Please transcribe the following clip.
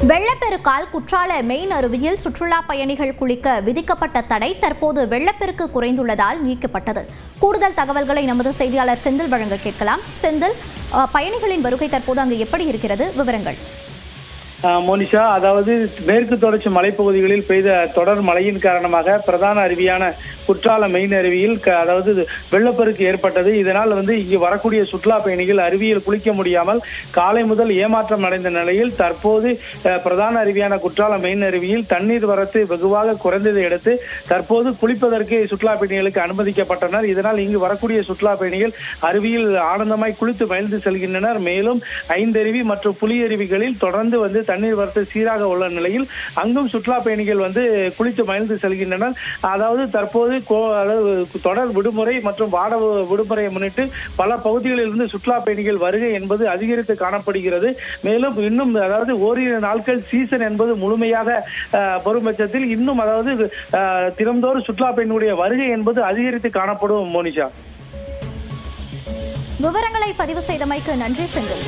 வெள்ளப்பெருக்கால் குற்றால main அருவியில் சுற்றுலா பயணிகள் குளிக்க விதிக்கப்பட்ட தடை தற்போது வெள்ளப்பெருக்கு குறைந்துள்ளதால் நீக்கப்பட்டது. கூடுதல் தகவல்களை நமது செய்தியாளர் செந்தில் வழங்க கேட்கலாம். செந்தில், பயணிகளின் வருகை தற்போது அங்கு எப்படி இருக்கிறது? விவரங்கள். மோனிஷா, அதாவது மேற்கு தொடர்ச்சி மலைப்பகுதிகளில் பெய்த தொடர் மழையின் காரணமாக பிரதான அருவியான குற்றால மெயின் அருவியில் அதாவது வெள்ளப்பெருக்கு ஏற்பட்டது. இதனால் இங்கு வரக்கூடிய சுற்றுலா பயணிகள் அருவியில் குளிக்க முடியாமல் காலை முதல் ஏமாற்றம் அடைந்த நிலையில் தற்போது பிரதான அருவியான குற்றால மெயின் அருவியில் தண்ணீர் வரத்து வெகுவாக குறைந்ததை அடுத்து தற்போது குளிப்பதற்கு சுற்றுலா பயணிகளுக்கு அனுமதிக்கப்பட்டனர். இதனால் இங்கு வரக்கூடிய சுற்றுலா பயணிகள் அருவியில் ஆனந்தமாய் குளித்து மகிழ்ந்து செல்கின்றனர். மேலும் 5 அருவி மற்றும் புலி அருவிகளில் தொடர்ந்து தண்ணீர் வரத்து சீராக உள்ள நிலையில் அங்கும் சுற்றுலா பயணிகள் குளித்து மகிழ்ந்து செல்கின்றனர். அதாவது தற்போது தொடர் விடுமுறை மற்றும் வாட விடுமுறையை முன்னிட்டு பல பகுதிகளில் இருந்து சுற்றுலா பயணிகள் வருகை என்பது அதிகரித்து காணப்படுகிறது. மேலும் இன்னும் அதாவது ஓரிரு நாட்கள் சீசன் என்பது முழுமையாக வரும் பட்சத்தில் இன்னும் அதாவது தினந்தோறும் சுற்றுலா பயணிகளுடைய வருகை என்பது அதிகரித்து காணப்படும். மோனிஷா, விவரங்களை பதிவு செய்தமைக்கு நன்றி செந்தில்.